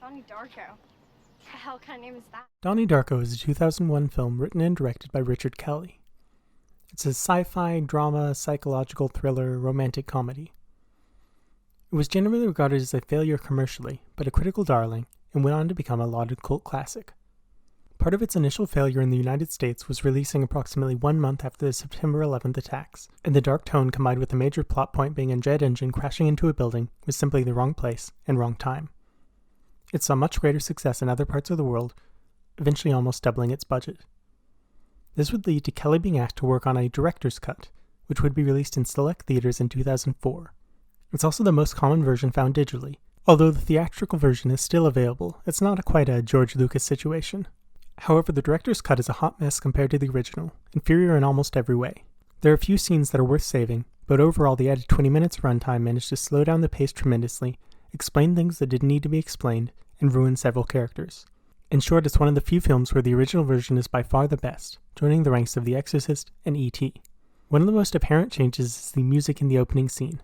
Donnie Darko. The hell kind of name is that? Donnie Darko is a 2001 film written and directed by Richard Kelly. It's a sci-fi, drama, psychological thriller, romantic comedy. It was generally regarded as a failure commercially, but a critical darling, and went on to become a lauded cult classic. Part of its initial failure in the United States was releasing approximately 1 month after the September 11th attacks, and the dark tone combined with the major plot point being a jet engine crashing into a building was simply the wrong place and wrong time. It saw much greater success in other parts of the world, eventually almost doubling its budget. This would lead to Kelly being asked to work on a director's cut, which would be released in select theaters in 2004. It's also the most common version found digitally. Although the theatrical version is still available, it's not quite a George Lucas situation. However, the director's cut is a hot mess compared to the original, inferior in almost every way. There are a few scenes that are worth saving, but overall the added 20 minutes of runtime managed to slow down the pace tremendously, explain things that didn't need to be explained, and ruin several characters. In short, it's one of the few films where the original version is by far the best, joining the ranks of The Exorcist and E.T. One of the most apparent changes is the music in the opening scene.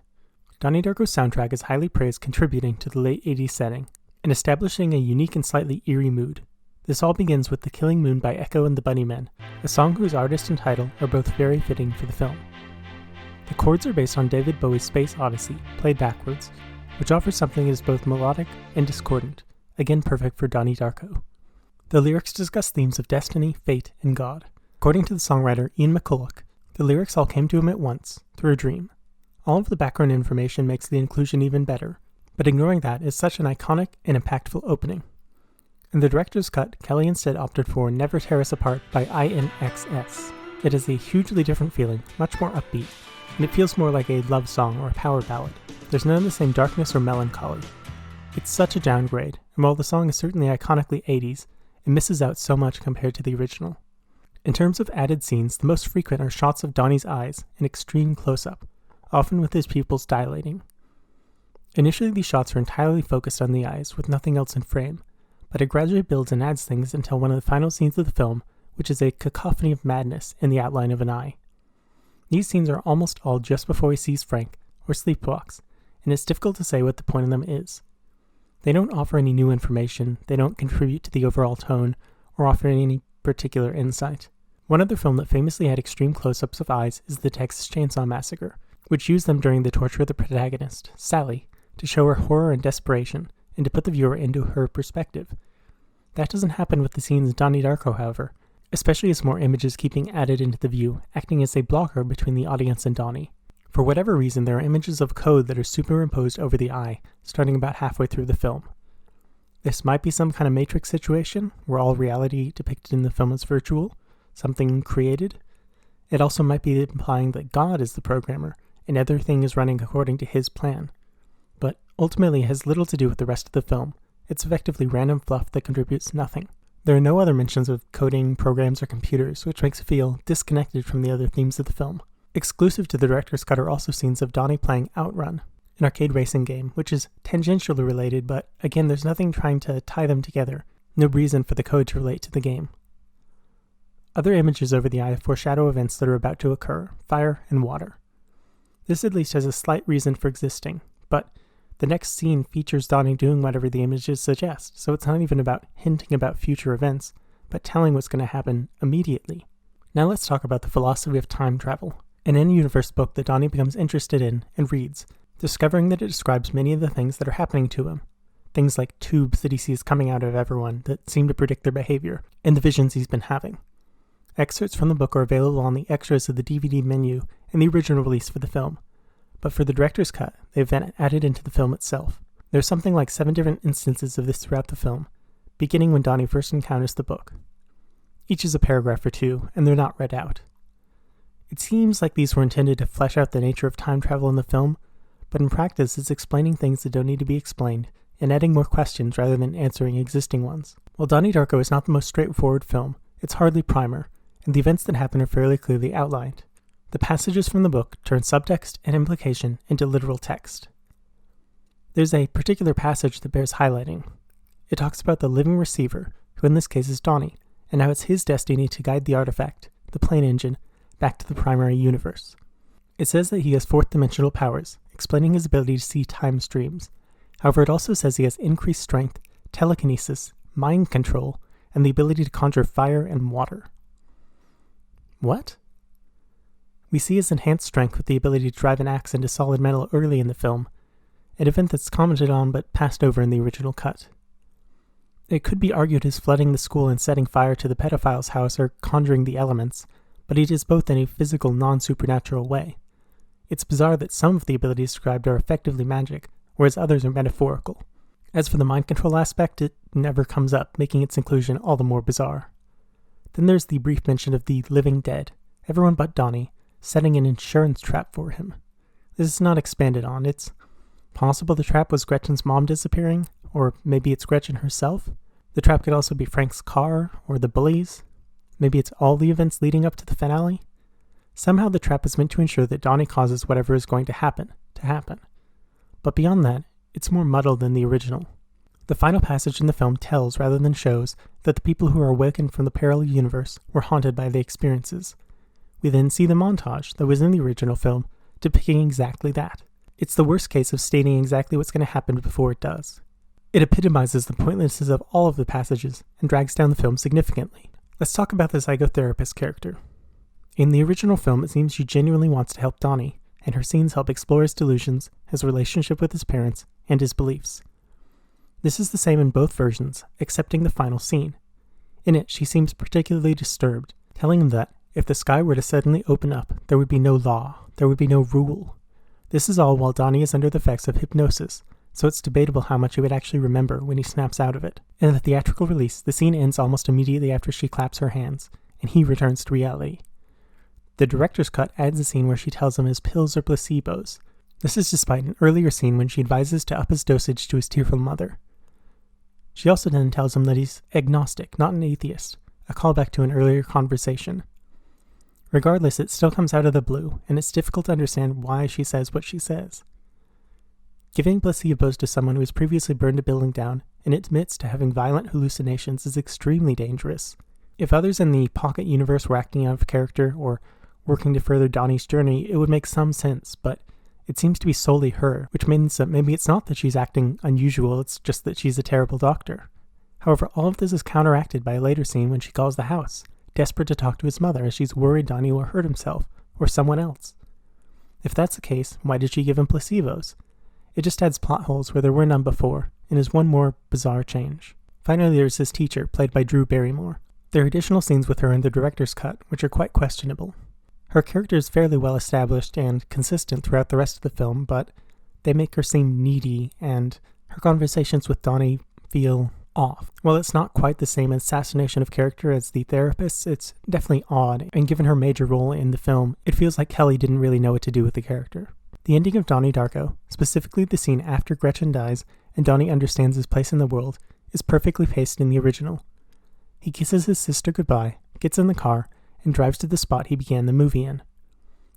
Donnie Darko's soundtrack is highly praised, contributing to the late 80s setting, and establishing a unique and slightly eerie mood. This all begins with The Killing Moon by Echo and the Bunnymen, a song whose artist and title are both very fitting for the film. The chords are based on David Bowie's Space Odyssey, played backwards, which offers something that is both melodic and discordant, again perfect for Donnie Darko. The lyrics discuss themes of destiny, fate, and God. According to the songwriter Ian McCulloch, the lyrics all came to him at once, through a dream. All of the background information makes the inclusion even better, but ignoring that is such an iconic and impactful opening. In the director's cut, Kelly instead opted for Never Tear Us Apart by INXS. It has a hugely different feeling, much more upbeat, and it feels more like a love song or a power ballad. There's none of the same darkness or melancholy. It's such a downgrade, and while the song is certainly iconically 80s, it misses out so much compared to the original. In terms of added scenes, the most frequent are shots of Donnie's eyes in extreme close-up, often with his pupils dilating. Initially, these shots are entirely focused on the eyes, with nothing else in frame, but it gradually builds and adds things until one of the final scenes of the film, which is a cacophony of madness in the outline of an eye. These scenes are almost all just before he sees Frank, or sleepwalks, and it's difficult to say what the point of them is. They don't offer any new information, they don't contribute to the overall tone, or offer any particular insight. One other film that famously had extreme close-ups of eyes is the Texas Chainsaw Massacre, which used them during the torture of the protagonist, Sally, to show her horror and desperation, and to put the viewer into her perspective. That doesn't happen with the scenes in Donnie Darko, however, especially as more images keep being added into the view, acting as a blocker between the audience and Donnie. For whatever reason, there are images of code that are superimposed over the eye, starting about halfway through the film. This might be some kind of Matrix situation, where all reality depicted in the film is virtual, something created. It also might be implying that God is the programmer, and everything is running according to his plan. But ultimately it has little to do with the rest of the film. It's effectively random fluff that contributes nothing. There are no other mentions of coding, programs, or computers, which makes it feel disconnected from the other themes of the film. Exclusive to the director's cut are also scenes of Donnie playing Outrun, an arcade racing game, which is tangentially related, but again, there's nothing trying to tie them together, no reason for the code to relate to the game. Other images over the eye foreshadow events that are about to occur, fire and water. This at least has a slight reason for existing, but the next scene features Donnie doing whatever the images suggest, so it's not even about hinting about future events, but telling what's going to happen immediately. Now let's talk about the philosophy of time travel, an in-universe book that Donnie becomes interested in and reads, discovering that it describes many of the things that are happening to him. Things like tubes that he sees coming out of everyone that seem to predict their behavior, and the visions he's been having. Excerpts from the book are available on the extras of the DVD menu and the original release for the film, but for the director's cut, they've been added into the film itself. There's something like 7 different instances of this throughout the film, beginning when Donnie first encounters the book. Each is a paragraph or two, and they're not read out. It seems like these were intended to flesh out the nature of time travel in the film, but in practice it's explaining things that don't need to be explained, and adding more questions rather than answering existing ones. While Donnie Darko is not the most straightforward film, it's hardly primer, and the events that happen are fairly clearly outlined. The passages from the book turn subtext and implication into literal text. There's a particular passage that bears highlighting. It talks about the living receiver, who in this case is Donnie, and how it's his destiny to guide the artifact, the plane engine, back to the primary universe. It says that he has fourth-dimensional powers, explaining his ability to see time streams. However, it also says he has increased strength telekinesis, mind control, and the ability to conjure fire and water. What? We see his enhanced strength with the ability to drive an axe into solid metal early in the film, an event that's commented on but passed over in the original cut. It could be argued his flooding the school and setting fire to the pedophile's house are conjuring the elements, but he does both in a physical, non-supernatural way. It's bizarre that some of the abilities described are effectively magic, whereas others are metaphorical. As for the mind control aspect, it never comes up, making its inclusion all the more bizarre. Then there's the brief mention of the living dead, everyone but Donnie, setting an insurance trap for him. This is not expanded on. It's possible the trap was Gretchen's mom disappearing, or maybe it's Gretchen herself. The trap could also be Frank's car, or the bullies. Maybe it's all the events leading up to the finale. Somehow the trap is meant to ensure that Donnie causes whatever is going to happen. But beyond that, it's more muddled than the original. The final passage in the film tells, rather than shows, that the people who are awakened from the parallel universe were haunted by the experiences. We then see the montage that was in the original film, depicting exactly that. It's the worst case of stating exactly what's going to happen before it does. It epitomizes the pointlessness of all of the passages and drags down the film significantly. Let's talk about the psychotherapist character. In the original film, it seems she genuinely wants to help Donnie, and her scenes help explore his delusions, his relationship with his parents, and his beliefs. This is the same in both versions, excepting the final scene. In it, she seems particularly disturbed, telling him that if the sky were to suddenly open up, there would be no law, there would be no rule. This is all while Donnie is under the effects of hypnosis, so it's debatable how much he would actually remember when he snaps out of it. In the theatrical release, the scene ends almost immediately after she claps her hands, and he returns to reality. The director's cut adds a scene where she tells him his pills are placebos. This is despite an earlier scene when she advises to up his dosage to his tearful mother. She also then tells him that he's agnostic, not an atheist, a callback to an earlier conversation. Regardless, it still comes out of the blue, and it's difficult to understand why she says what she says. Giving placebos to someone who has previously burned a building down and admits to having violent hallucinations is extremely dangerous. If others in the pocket universe were acting out of character or working to further Donnie's journey, it would make some sense, but it seems to be solely her, which means that maybe it's not that she's acting unusual, it's just that she's a terrible doctor. However, all of this is counteracted by a later scene when she calls the house, desperate to talk to his mother as she's worried Donnie will hurt himself, or someone else. If that's the case, why did she give him placebos? It just adds plot holes where there were none before, and is one more bizarre change. Finally, there's his teacher, played by Drew Barrymore. There are additional scenes with her in the director's cut, which are quite questionable. Her character is fairly well established and consistent throughout the rest of the film, but they make her seem needy, and her conversations with Donnie feel off. While it's not quite the same assassination of character as the therapist, it's definitely odd, and given her major role in the film, it feels like Kelly didn't really know what to do with the character. The ending of Donnie Darko, specifically the scene after Gretchen dies and Donnie understands his place in the world, is perfectly paced in the original. He kisses his sister goodbye, gets in the car, and drives to the spot he began the movie in.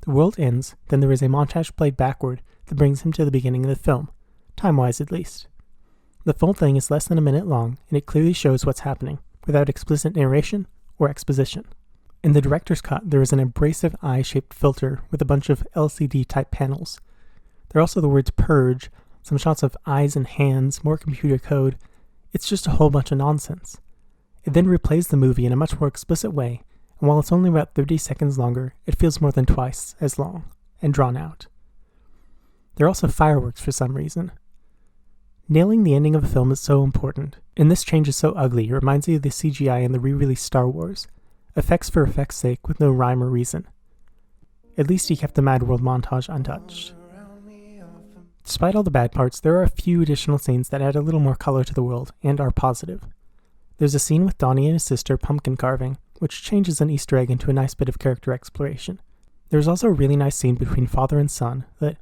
The world ends, then there is a montage played backward that brings him to the beginning of the film, time-wise at least. The full thing is less than a minute long, and it clearly shows what's happening, without explicit narration or exposition. In the director's cut, there is an abrasive eye-shaped filter with a bunch of LCD-type panels. There are also the words purge, some shots of eyes and hands, more computer code. It's just a whole bunch of nonsense. It then replays the movie in a much more explicit way, and while it's only about 30 seconds longer, it feels more than twice as long, and drawn out. There are also fireworks for some reason. Nailing the ending of a film is so important, and this change is so ugly it reminds me of the CGI in the re-released Star Wars. Effects for effect's sake with no rhyme or reason. At least he kept the Mad World montage untouched. Despite all the bad parts, there are a few additional scenes that add a little more color to the world, and are positive. There's a scene with Donnie and his sister pumpkin carving, which changes an Easter egg into a nice bit of character exploration. There's also a really nice scene between father and son that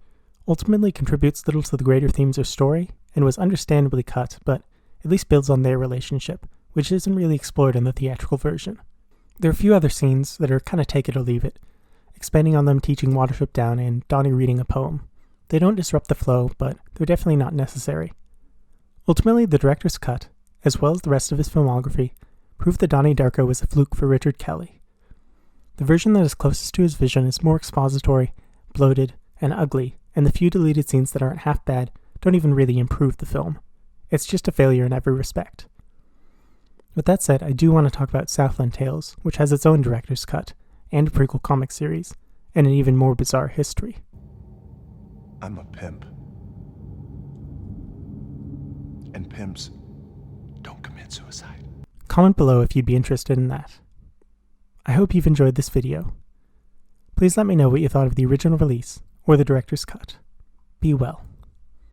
ultimately contributes little to the greater themes or story, and was understandably cut, but at least builds on their relationship, which isn't really explored in the theatrical version. There are a few other scenes that are kind of take it or leave it, expanding on them teaching Watership Down and Donnie reading a poem. They don't disrupt the flow, but they're definitely not necessary. Ultimately, the director's cut, as well as the rest of his filmography, proved that Donnie Darko was a fluke for Richard Kelly. The version that is closest to his vision is more expository, bloated, and ugly, and the few deleted scenes that aren't half bad don't even really improve the film. It's just a failure in every respect. With that said, I do want to talk about Southland Tales, which has its own director's cut, and a prequel comic series, and an even more bizarre history. I'm a pimp. And pimps don't commit suicide. Comment below if you'd be interested in that. I hope you've enjoyed this video. Please let me know what you thought of the original release or the director's cut. Be well.